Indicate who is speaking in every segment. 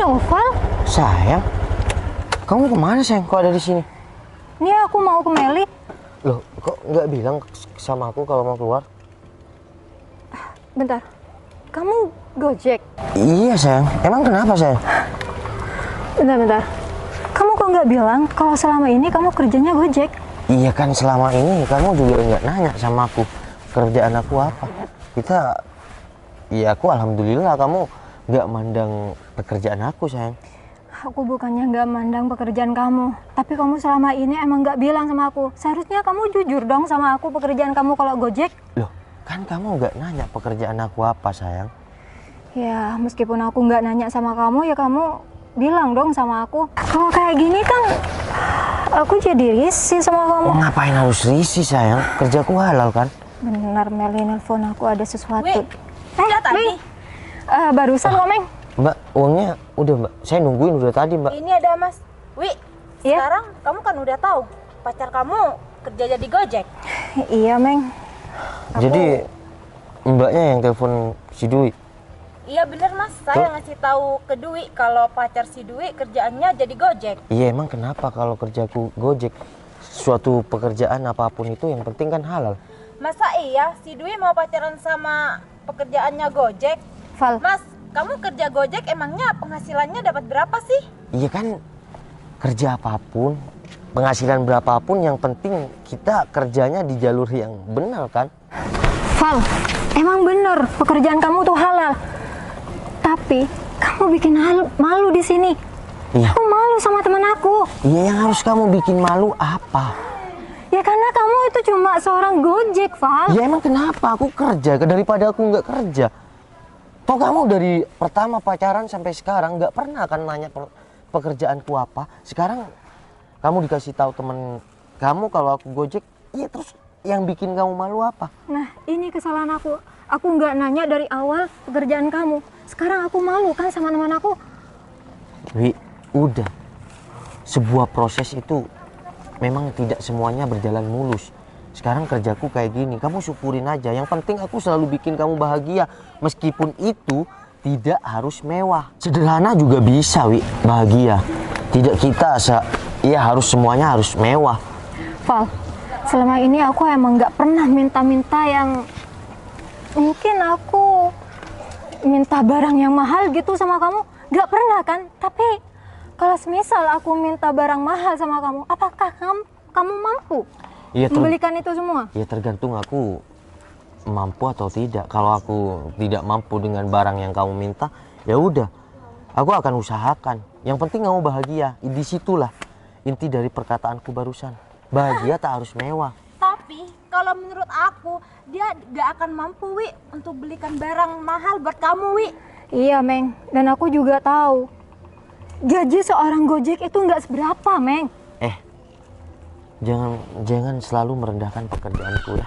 Speaker 1: Noval?
Speaker 2: Sayang, kamu kemana sayang? Kok ada di sini?
Speaker 1: Ini aku mau ke Meli.
Speaker 2: Loh, kok nggak bilang sama aku kalau mau keluar?
Speaker 1: Bentar, kamu Gojek?
Speaker 2: Iya sayang, emang kenapa sayang?
Speaker 1: Bentar. Kamu kok nggak bilang kalau selama ini kamu kerjanya Gojek?
Speaker 2: Iya kan selama ini kamu juga nggak nanya sama aku kerjaan aku apa. Iya aku alhamdulillah kamu nggak mandang pekerjaan aku sayang.
Speaker 1: Aku bukannya nggak mandang pekerjaan kamu, tapi kamu selama ini emang nggak bilang sama aku. Seharusnya kamu jujur dong sama aku pekerjaan kamu kalau Gojek.
Speaker 2: Loh, kan kamu nggak nanya pekerjaan aku apa sayang?
Speaker 1: Ya, meskipun aku nggak nanya sama kamu, ya kamu bilang dong sama aku. Kalau kayak gini kan, aku jadi risih sama kamu.
Speaker 2: Oh, ngapain harus risih sayang? Kerjaku halal kan?
Speaker 1: Benar, Meli nelfon aku ada sesuatu.
Speaker 3: Wih, udah tadi?
Speaker 1: Barusan kok, Meng.
Speaker 2: Mbak, uangnya udah mbak. Saya nungguin udah tadi mbak.
Speaker 3: Ini ada Mas. Wi,
Speaker 1: Iya?
Speaker 3: sekarang kamu kan udah tahu pacar kamu kerja jadi Gojek.
Speaker 1: Iya, Meng.
Speaker 2: Jadi mbaknya yang telepon si Dwi.
Speaker 3: Iya bener Mas, saya ngasih tahu ke Dwi kalau pacar si Dwi kerjaannya jadi Gojek.
Speaker 2: Iya emang kenapa kalau kerjaku Gojek? Suatu pekerjaan apapun itu yang penting kan halal.
Speaker 3: Masa iya si Dwi mau pacaran sama pekerjaannya Gojek?
Speaker 1: Val,
Speaker 3: Mas, kamu kerja Gojek emangnya penghasilannya dapat berapa sih?
Speaker 2: Iya kan kerja apapun, penghasilan berapapun yang penting kita kerjanya di jalur yang benar kan?
Speaker 1: Val, emang bener pekerjaan kamu tuh halal. Tapi kamu bikin malu di sini.
Speaker 2: Iya.
Speaker 1: Aku malu sama teman aku.
Speaker 2: Iya yang harus kamu bikin malu apa?
Speaker 1: Ya karena kamu itu cuma seorang Gojek, Val.
Speaker 2: Ya emang kenapa aku kerja daripada aku nggak kerja? Toh kamu dari pertama pacaran sampai sekarang nggak pernah kan nanya pekerjaanku apa. Sekarang kamu dikasih tahu temen kamu kalau aku Gojek, iya terus yang bikin kamu malu apa?
Speaker 1: Nah, ini kesalahan aku. Aku nggak nanya dari awal pekerjaan kamu. Sekarang aku malu kan sama teman aku.
Speaker 2: Wi, udah. Sebuah proses itu memang tidak semuanya berjalan mulus. Sekarang kerjaku kayak gini, kamu syukurin aja. Yang penting aku selalu bikin kamu bahagia. Meskipun itu tidak harus mewah. Sederhana juga bisa, Wi, bahagia. Tidak kita harus semuanya harus mewah.
Speaker 1: Val, selama ini aku emang nggak pernah minta-minta yang mungkin aku minta barang yang mahal gitu sama kamu. Nggak pernah kan? Tapi kalau semisal aku minta barang mahal sama kamu, apakah kamu mampu membelikan itu semua?
Speaker 2: Ya tergantung aku mampu atau tidak. Kalau aku tidak mampu dengan barang yang kamu minta, ya udah, aku akan usahakan. Yang penting kamu bahagia. Disitulah inti dari perkataanku barusan. Bahagia tak harus mewah.
Speaker 3: Tapi kalau menurut aku dia gak akan mampu Wi untuk belikan barang mahal buat kamu Wi.
Speaker 1: Iya, Meng. Dan aku juga tahu gaji seorang Gojek itu nggak seberapa, Meng.
Speaker 2: Jangan selalu merendahkan pekerjaanku ya.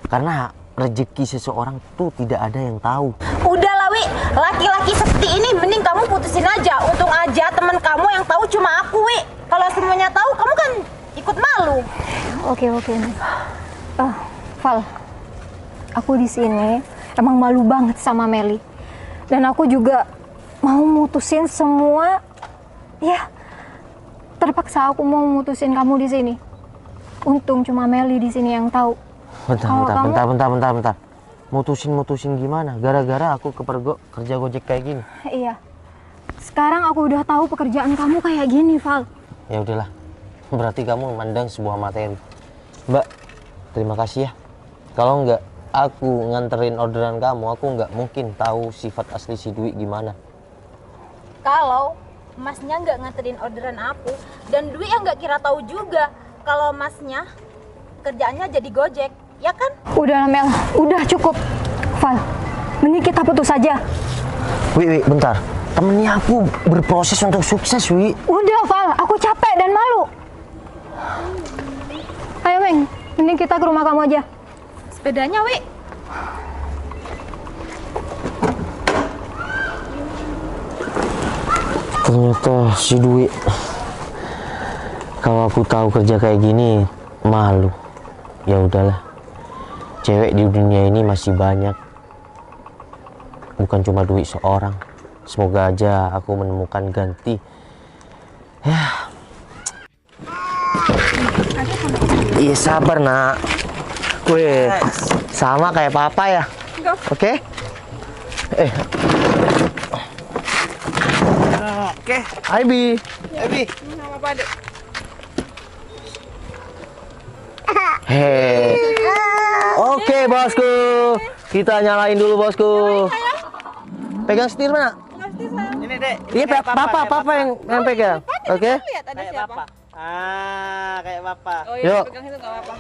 Speaker 2: Karena rezeki seseorang tuh tidak ada yang tahu.
Speaker 3: Udah lah Wi, laki-laki seperti ini mending kamu putusin aja. Untung aja teman kamu yang tahu cuma aku Wi. Kalau semuanya tahu kamu kan ikut malu.
Speaker 1: Oke. Val, aku di sini emang malu banget sama Meli. Dan aku juga mau mutusin semua. Ya, terpaksa aku mau mutusin kamu di sini. Untung cuma Meli di sini yang tahu.
Speaker 2: Bentar. Mutusin gimana? Gara-gara aku kerja Gojek kayak gini.
Speaker 1: Iya. Sekarang aku udah tahu pekerjaan kamu kayak gini, Val.
Speaker 2: Ya udahlah. Berarti kamu memandang sebuah materi. Mbak, terima kasih ya. Kalau nggak aku nganterin orderan kamu, aku nggak mungkin tahu sifat asli si Dwi gimana.
Speaker 3: Kalau masnya nggak nganterin orderan aku dan Dwi yang nggak kira tahu juga kalau masnya kerjaannya jadi Gojek, ya kan?
Speaker 1: Udah, Mel. Udah cukup. Val, mending kita putus saja.
Speaker 2: Wi, bentar. Temennya aku berproses untuk sukses, Wi.
Speaker 1: Udah, Val. Aku capek dan malu. Ayo, Meng. Mending kita ke rumah kamu aja.
Speaker 3: Sepedanya, Wi.
Speaker 2: Ternyata si Dwi. Kalau aku tahu kerja kayak gini, malu. Ya udahlah. Cewek di dunia ini masih banyak. Bukan cuma Dwi seorang. Semoga aja aku menemukan ganti. Ya. Iya sabar nak. Wih, sama kayak papa ya. Oke?
Speaker 4: Oke.
Speaker 2: Hai Bi.
Speaker 4: Bi.
Speaker 2: Hei. Oke bosku. Kita nyalain dulu bosku. Pegang setir mana?
Speaker 4: Ini dek.
Speaker 2: Iya papa yang pegang. Oke?
Speaker 3: Lihat ada
Speaker 4: Kayak
Speaker 3: siapa?
Speaker 4: papa. Kayak papa.
Speaker 3: Oh
Speaker 2: Yuk.
Speaker 3: iya, pegang itu nggak apa-apa.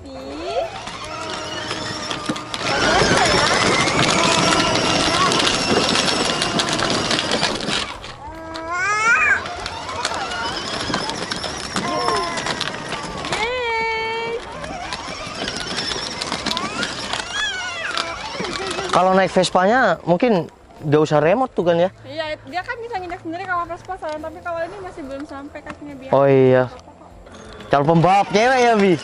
Speaker 3: Ih.
Speaker 2: Kalau naik Vespanya mungkin gak usah remote tuh kan ya?
Speaker 5: Iya, dia kan bisa nginjak sendiri kalau Vespa sayang, tapi kalau ini masih belum sampai kakinya biar.
Speaker 2: Oh iya. Calon pembalap cewek ya Bi?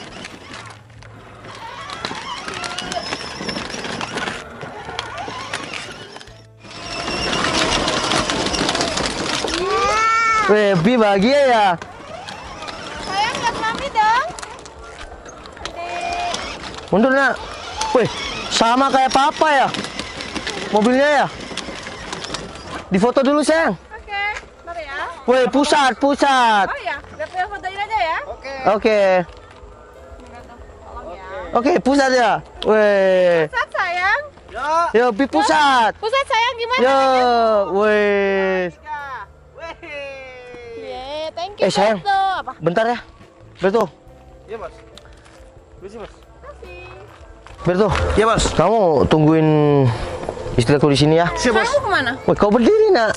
Speaker 2: Weh, Bi bahagia ya?
Speaker 3: Sayang lihat mami dong.
Speaker 2: Mundur nak. Wih, sama kayak papa ya? Mobilnya ya? Difoto dulu sayang.
Speaker 5: Oke, bentar ya.
Speaker 2: Wih, pusat.
Speaker 5: Oh iya, lihat fotoin aja ya.
Speaker 2: Oke.
Speaker 5: Tolong ya.
Speaker 2: Oke, pusat ya. Wih.
Speaker 5: Pusat sayang.
Speaker 2: Yo, Bi pusat.
Speaker 5: Pusat sayang gimana?
Speaker 2: Yo, wih.
Speaker 5: Ye, thank you.
Speaker 2: Sayang.
Speaker 5: Foto. Apa?
Speaker 2: Bentar ya. Berto.
Speaker 4: Iya bos. Bisi bos.
Speaker 2: Berto.
Speaker 4: Iya bos.
Speaker 2: Kamu tungguin istriku di sini ya.
Speaker 4: Siap bos.
Speaker 5: Kamu kemana?
Speaker 2: Wih, kau berdiri nak.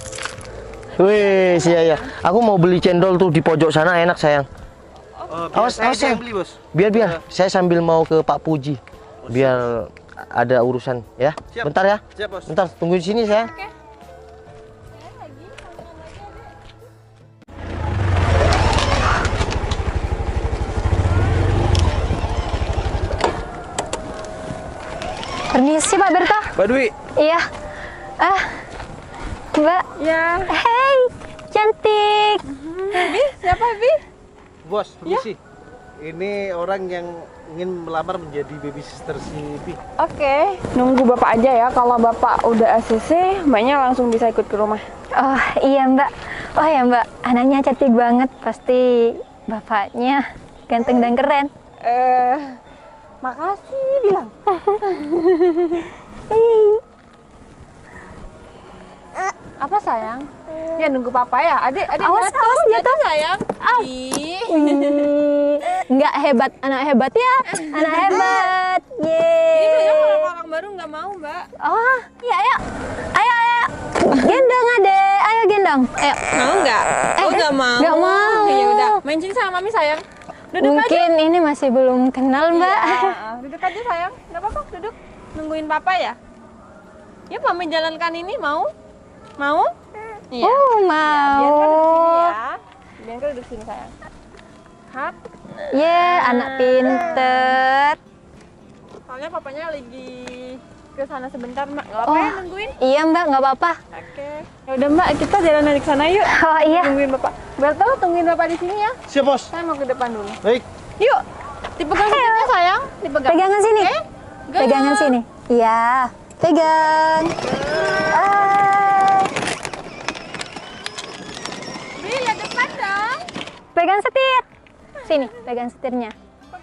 Speaker 2: Wih, ya. Aku mau beli cendol tuh di pojok sana enak sayang. Awas,
Speaker 4: Saya
Speaker 2: sayang.
Speaker 4: beli bos.
Speaker 2: Biar. Saya sambil mau ke Pak Puji. Biar ada urusan ya.
Speaker 4: Siap.
Speaker 2: Bentar ya.
Speaker 4: Siap bos.
Speaker 2: Bentar, tunggu di sini sayang.
Speaker 1: Permisi Pak Berta.
Speaker 4: Mbak Dwi.
Speaker 1: Iya. Mbak.
Speaker 5: Ya.
Speaker 1: Hey, cantik.
Speaker 5: Siapa, Bi?
Speaker 4: Bos, permisi. Ini orang yang ingin melamar menjadi baby sister si Bi.
Speaker 5: Oke, nunggu Bapak aja ya. Kalau Bapak udah ACC, Mbaknya langsung bisa ikut ke rumah.
Speaker 1: Oh iya Mbak. Oh ya Mbak, anaknya cantik banget. Pasti bapaknya ganteng dan keren.
Speaker 5: Makasih bilang. Apa sayang? Ya nunggu papa ya. Adik
Speaker 1: Awas,
Speaker 5: jatuh,
Speaker 1: awas, jatuh.
Speaker 5: sayang. Ih.
Speaker 1: Nggak hebat, anak hebat ya. Anak hebat.
Speaker 5: Ini banyak
Speaker 1: Yeay.
Speaker 5: orang baru nggak mau, Mbak.
Speaker 1: Oh, iya ayo. Ayo. Gendong adek. Ayo gendong. Ayo.
Speaker 5: Mau nggak? Oh nggak mau.
Speaker 1: Nggak mau.
Speaker 5: Oke, ya udah. Main cincin sama Mami sayang. Duduk aja.
Speaker 1: Mungkin ini masih belum kenal Mbak.
Speaker 5: Duduk aja sayang. Nggak apa-apa, duduk. Nungguin papa ya. Ya Mami jalankan ini mau? Mau? Iya.
Speaker 1: Oh mau.
Speaker 5: Bianca duduk sini sayang. Hap.
Speaker 1: Anak pinter.
Speaker 5: Soalnya papanya lagi ke sana sebentar, Mbak. Nggak apa-apa ya nungguin?
Speaker 1: Iya Mbak, nggak apa-apa.
Speaker 5: Oke. Ya udah Mbak, kita jalan ke sana yuk.
Speaker 1: Oh iya.
Speaker 5: Nungguin Bapak. Berto, tungguin Bapak di sini ya.
Speaker 4: Siap bos.
Speaker 5: Saya mau ke depan dulu.
Speaker 4: Baik.
Speaker 5: Yuk. Dipegang setirnya sayang. Dipegang.
Speaker 1: Pegangan sini.
Speaker 5: Pegangan.
Speaker 1: Pegangan sini. Iya. Pegang.
Speaker 5: Bi, lihat depan dong.
Speaker 1: Pegang setir. Sini, pegang setirnya.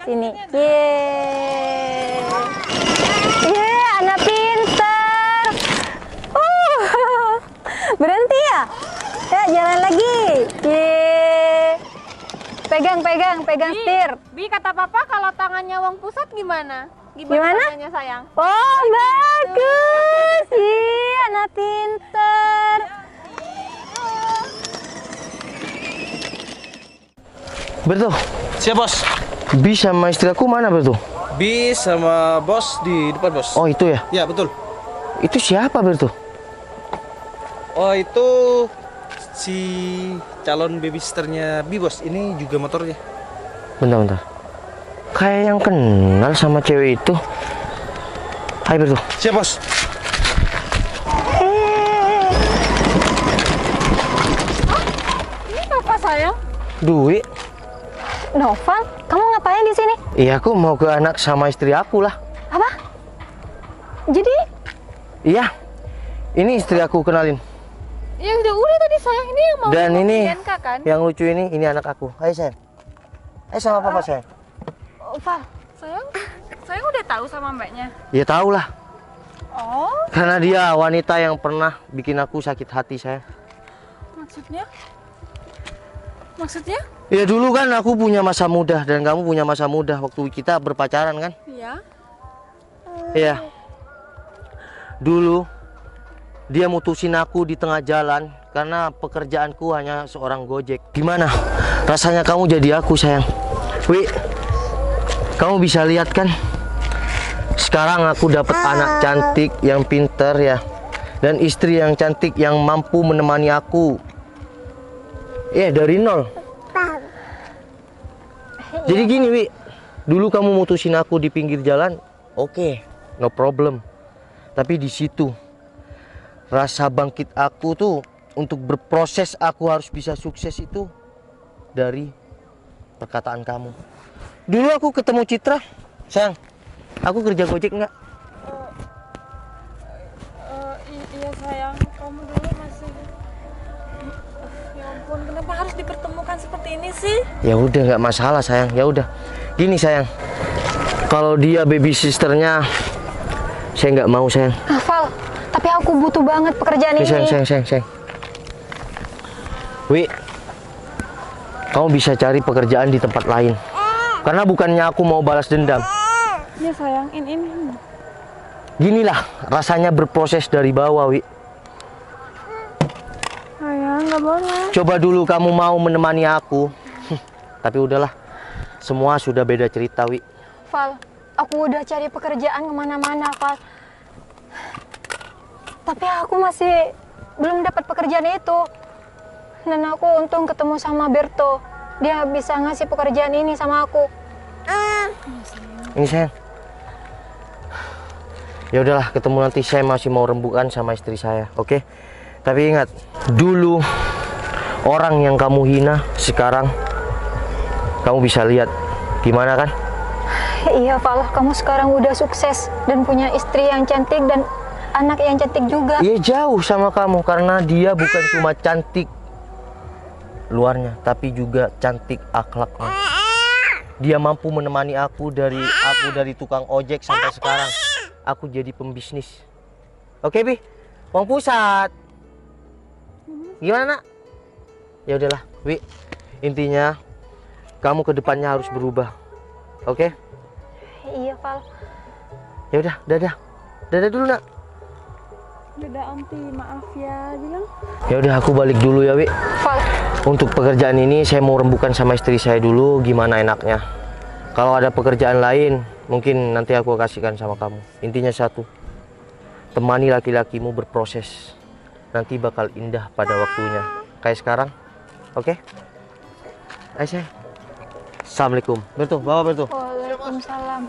Speaker 1: Sini. Yeay, anak pinter. Berhenti ya? Ya, jalan lagi. Yeay. Pegang setir.
Speaker 5: Bi, kata Papa kalau tangannya Wong Pusat gimana?
Speaker 1: Gimana?
Speaker 5: Tangannya sayang?
Speaker 1: Oh, bagus. Ih, anak pinter.
Speaker 2: Berto,
Speaker 4: Siap bos.
Speaker 2: Bi sama istri aku mana Berto?
Speaker 4: Bi sama bos di depan bos.
Speaker 2: Oh itu ya?
Speaker 4: Ya betul.
Speaker 2: Itu siapa Berto?
Speaker 4: Oh itu si calon baby sisternya Bi bos. Ini juga motornya.
Speaker 2: Bentar. Kayak yang kenal sama cewek itu. Ayo Berto.
Speaker 4: Siap, Bos.
Speaker 5: Ini apa sayang?
Speaker 2: Duit.
Speaker 1: Noval, kamu ngapain di sini?
Speaker 2: Iya, aku mau ke anak sama istri aku lah.
Speaker 1: Apa? Jadi
Speaker 2: Iya. Ini istri aku, kenalin.
Speaker 5: Ya udah tadi sayang, ini yang mau
Speaker 2: Dan ini
Speaker 5: DNK kan?
Speaker 2: yang lucu ini anak aku. Ayo sayang. Ayo sama papa sayang.
Speaker 5: Val, sayang udah tahu sama mbaknya.
Speaker 2: Ya tahu lah.
Speaker 5: Oh,
Speaker 2: Karena dia wanita yang pernah bikin aku sakit hati sayang.
Speaker 5: maksudnya? Maksudnya?
Speaker 2: Ya dulu kan aku punya masa muda dan kamu punya masa muda waktu kita berpacaran kan?
Speaker 5: Iya.
Speaker 2: Iya. Dulu dia mutusin aku di tengah jalan karena pekerjaanku hanya seorang gojek. Gimana rasanya kamu jadi aku sayang? Wi, kamu bisa lihat kan? Sekarang aku dapat anak cantik yang pinter ya, dan istri yang cantik yang mampu menemani aku. Dari nol. Jadi gini Wi, dulu kamu mutusin aku di pinggir jalan, oke, no problem. Tapi di situ rasa bangkit aku tuh untuk berproses aku harus bisa sukses itu dari perkataan kamu. Dulu aku ketemu Citra, sayang, aku kerja gojek enggak?
Speaker 5: Iya sayang, kamu dulu masih. Ya ampun, kenapa harus dipertemukan seperti ini sih?
Speaker 2: Ya udah nggak masalah sayang, ya udah. Gini sayang, kalau dia baby sisternya, saya nggak mau sayang.
Speaker 1: Noval, tapi aku butuh banget pekerjaan
Speaker 2: Nih,
Speaker 1: ini.
Speaker 2: sayang. Wi, kamu bisa cari pekerjaan di tempat lain. Karena bukannya aku mau balas dendam.
Speaker 5: Iya sayang, ini.
Speaker 2: Ginilah rasanya berproses dari bawah, Wi.
Speaker 5: Sayang, nggak boleh.
Speaker 2: Coba dulu kamu mau menemani aku. Tapi udahlah, semua sudah beda cerita, Wi.
Speaker 1: Val, aku udah cari pekerjaan kemana-mana, Val. Tapi aku masih belum dapat pekerjaan itu. Dan aku untung ketemu sama Berto. Dia bisa ngasih pekerjaan ini sama aku.
Speaker 2: Ini sayang. Ya udahlah, ketemu nanti. Saya masih mau rembukan sama istri saya, oke? Tapi ingat, dulu orang yang kamu hina, sekarang kamu bisa lihat gimana kan?
Speaker 1: Iya, Val, kamu sekarang udah sukses dan punya istri yang cantik dan anak yang cantik juga.
Speaker 2: Iya, jauh sama kamu karena dia bukan cuma cantik luarnya, tapi juga cantik akhlaknya. Dia mampu menemani aku dari tukang ojek sampai sekarang aku jadi pembisnis. Oke, Bi. Uang pusat. Gimana, Nak? Ya udahlah, Wi. Intinya kamu ke depannya harus berubah. Oke?
Speaker 1: Iya, Val.
Speaker 2: Ya udah, dadah. Dadah dulu, Nak.
Speaker 5: Dadah Onti, maaf ya, bilang.
Speaker 2: Ya udah, aku balik dulu ya, Wi.
Speaker 1: Val,
Speaker 2: Untuk pekerjaan ini saya mau rembukan sama istri saya dulu gimana enaknya. Kalau ada pekerjaan lain, mungkin nanti aku kasihkan sama kamu. Intinya satu, temani laki-lakimu berproses. Nanti bakal indah pada waktunya. Kayak sekarang, oke? Ayo, sayang. Assalamualaikum. Bertuh, bawa Bertuh.
Speaker 1: Waalaikumsalam.